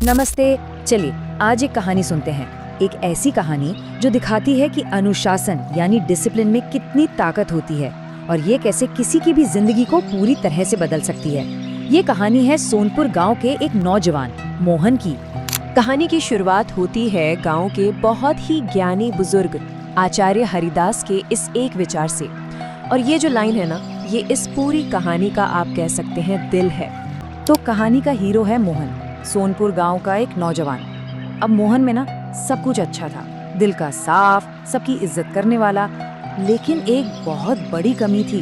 नमस्ते। चलिए आज एक कहानी सुनते हैं। एक ऐसी कहानी जो दिखाती है कि अनुशासन यानी डिसिप्लिन में कितनी ताकत होती है और ये कैसे किसी की भी जिंदगी को पूरी तरह से बदल सकती है। ये कहानी है सोनपुर गांव के एक नौजवान मोहन की। कहानी की शुरुआत होती है गांव के बहुत ही ज्ञानी बुजुर्ग आचार्य हरिदास के इस एक विचार से। और ये जो लाइन है ना, ये इस पूरी कहानी का आप कह सकते हैं दिल है। तो कहानी का हीरो है मोहन, सोनपुर गांव का एक नौजवान। अब मोहन में ना सब कुछ अच्छा था, दिल का साफ, सबकी इज्जत करने वाला, लेकिन एक बहुत बड़ी कमी थी।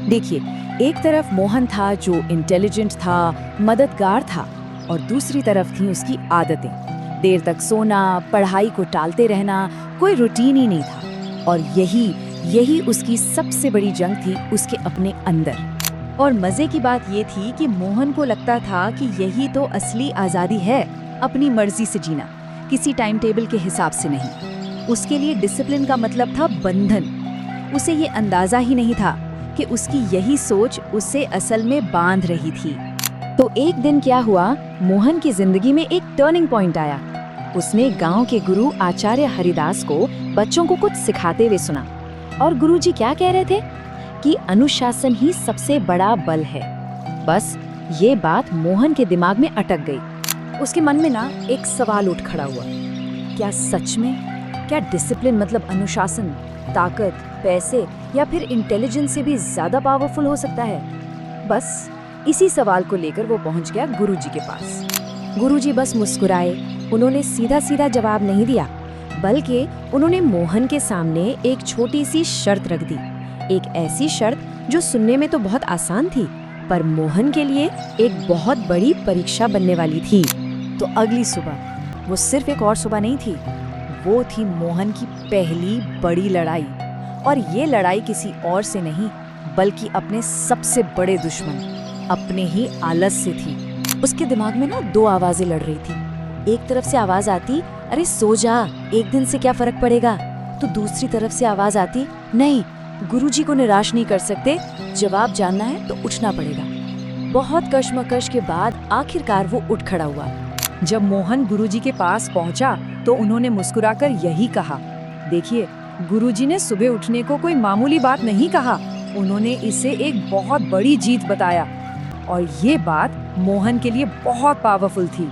देखिए, एक तरफ मोहन था जो इंटेलिजेंट था, मददगार था, और दूसरी तरफ थी उसकी आदतें। देर तक सोना, पढ़ाई को टालते रहना, कोई रूटीन ही नहीं था। और यही उसकी सबसे बड़ी जंग थी उसके अपने अंदर। और मजे की बात ये थी कि मोहन को लगता था कि यही तो असली आज़ादी है, अपनी मर्जी से जीना, किसी टाइम टेबल के हिसाब से नहीं। उसके लिए डिसिप्लिन का मतलब था बंधन। उसे ये अंदाजा ही नहीं था कि उसकी यही सोच उसे असल में बांध रही थी। तो एक दिन क्या हुआ, मोहन की जिंदगी में एक टर्निंग पॉइंट आया। उसने गांव के गुरु आचार्य हरिदास को बच्चों को कुछ सिखाते हुए सुना। और गुरुजी क्या कह रहे थे कि अनुशासन ही सबसे बड़ा बल है। बस ये बात मोहन के दिमाग में अटक गई। उसके मन में ना एक सवाल उठ खड़ा हुआ, क्या सच में, क्या डिसिप्लिन मतलब अनुशासन, ताकत, पैसे या फिर इंटेलिजेंस से भी ज्यादा पावरफुल हो सकता है? बस इसी सवाल को लेकर वो पहुंच गया गुरुजी के पास। गुरुजी बस मुस्कुराए। उन्होंने सीधा सीधा जवाब नहीं दिया, बल्कि उन्होंने मोहन के सामने एक छोटी सी शर्त रख दी। एक ऐसी शर्त जो सुनने में तो बहुत आसान थी, पर मोहन के लिए एक बहुत बड़ी परीक्षा बनने वाली थी। तो अगली सुबह, वो सिर्फ एक और सुबह नहीं थी, वो थी मोहन की पहली बड़ी लड़ाई। और ये लड़ाई किसी और से नहीं, बल्कि अपने सबसे बड़े दुश्मन, अपने ही आलस से थी। उसके दिमाग में ना दो आवाजें लड़ रही थी। एक तरफ से आवाज आती, अरे सो जा, एक दिन से क्या फर्क पड़ेगा। तो दूसरी तरफ से आवाज आती, नहीं, गुरुजी को निराश नहीं कर सकते, जवाब जानना है तो उठना पड़ेगा। बहुत कश्मकश के बाद आखिरकार वो उठ खड़ा हुआ। जब मोहन गुरुजी के पास पहुंचा तो उन्होंने मुस्कुराकर यही कहा, देखिए, गुरुजी ने सुबह उठने को कोई मामूली बात नहीं कहा, उन्होंने इसे एक बहुत बड़ी जीत बताया। और ये बात मोहन के लिए बहुत पावरफुल थी।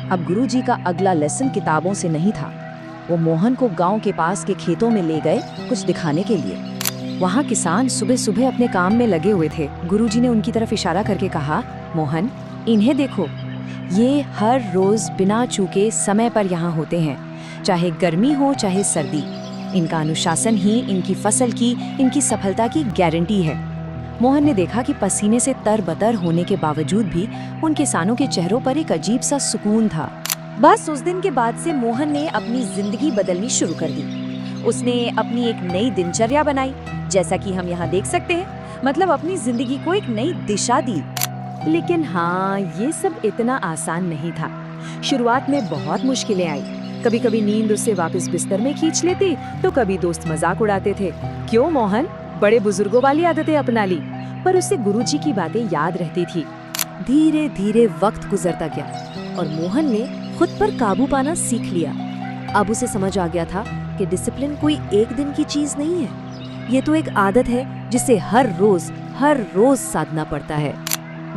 अब गुरुजी का अगला लेसन किताबों से नहीं था। वो मोहन को गांव के पास के खेतों में ले गए कुछ दिखाने के लिए। वहाँ किसान सुबह सुबह अपने काम में लगे हुए थे। गुरुजी ने उनकी तरफ इशारा करके कहा, मोहन, इन्हें देखो, ये हर रोज बिना चूके समय पर यहाँ होते हैं, चाहे गर्मी हो चाहे सर्दी। इनका अनुशासन ही इनकी फसल की, इनकी सफलता की गारंटी है। मोहन ने देखा कि पसीने से तरबतर होने के बावजूद भी उन किसानों के चेहरों पर एक अजीब सा सुकून था। बस उस दिन के बाद से मोहन ने अपनी जिंदगी बदलनी शुरू कर दी। उसने अपनी एक नई दिनचर्या बनाई, जैसा कि हम यहाँ देख सकते हैं, मतलब अपनी जिंदगी को एक नई दिशा दी। लेकिन हाँ, ये सब इतना आसान नहीं था। शुरुआत में बहुत मुश्किलें आई। कभी कभी नींद उसे वापस बिस्तर में खींच लेती, तो कभी दोस्त मजाक उड़ाते थे, क्यों मोहन, बड़े बुजुर्गों वाली आदतें अपना ली। पर उसे गुरुजी की बातें याद रहती थी। धीरे धीरे वक्त गुजरता गया और मोहन ने खुद पर काबू पाना सीख लिया। अब उसे समझ आ गया था कि डिसिप्लिन कोई एक दिन की चीज नहीं है, ये तो एक आदत है जिसे हर रोज साधना पड़ता है।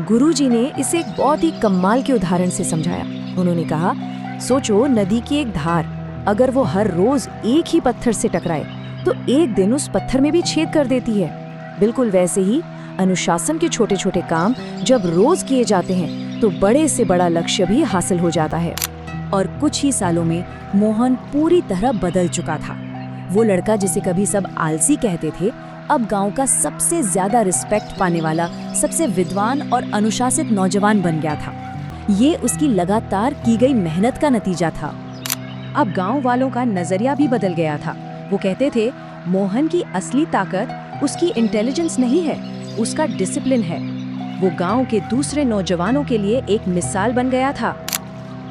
गुरुजी ने इसे एक बहुत ही कमाल के उदाहरण से समझाया। उन्होंने कहा, सोचो, नदी की एक धार, अगर वो हर रोज एक ही पत्थर से टकराए तो एक दिन उस पत्थर में भी छेद कर देती है। बिल्कुल वैसे ही अनुशासन के छोटे छोटे काम जब रोज किए जाते हैं तो बड़े से बड़ा लक्ष्य भी हासिल हो जाता है। और कुछ ही सालों में मोहन पूरी तरह बदल चुका था। वो लड़का जिसे कभी सब आलसी कहते थे, अब गांव का सबसे ज्यादा रिस्पेक्ट पाने वाला, सबसे विद्वान और अनुशासित नौजवान बन गया था। ये उसकी लगातार की गई मेहनत का नतीजा था। अब गांव वालों का नजरिया भी बदल गया था। वो कहते थे, मोहन की असली ताकत उसकी इंटेलिजेंस नहीं है, उसका डिसिप्लिन है। वो गांव के दूसरे नौजवानों के लिए एक मिसाल बन गया था।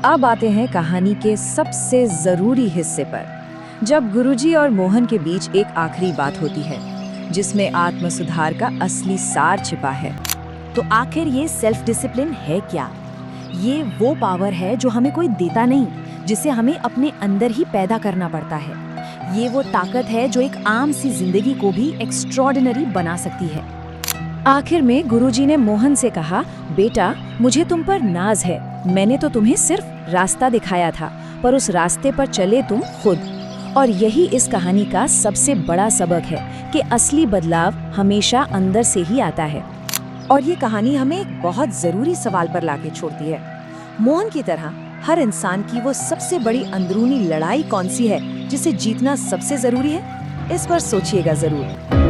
अब आते हैं कहानी के सबसे जरूरी हिस्से पर, जब गुरुजी और मोहन के बीच एक आखिरी बात होती है, जिसमें आत्म सुधार का असली सार छिपा है। तो आखिर ये सेल्फ डिसिप्लिन है क्या? ये वो पावर है जो हमें कोई देता नहीं, जिसे हमें अपने अंदर ही पैदा करना पड़ता है। ये वो ताकत है जो एक आम सी जिंदगी को भी एक्स्ट्रॉर्डिनरी बना सकती है। आखिर में गुरुजी ने मोहन से कहा, बेटा, मुझे तुम पर नाज है। मैंने तो तुम्हें सिर्फ रास्ता दिखाया था, पर उस रास्ते पर चले तुम खुद। और यही इस कहानी का सबसे बड़ा सबक है कि असली बदलाव हमेशा अंदर से ही आता है। और ये कहानी हमें एक बहुत जरूरी सवाल पर लाके छोड़ती है। मोहन की तरह हर इंसान की वो सबसे बड़ी अंदरूनी लड़ाई कौन सी है जिसे जीतना सबसे जरूरी है? इस पर सोचिएगा जरूर।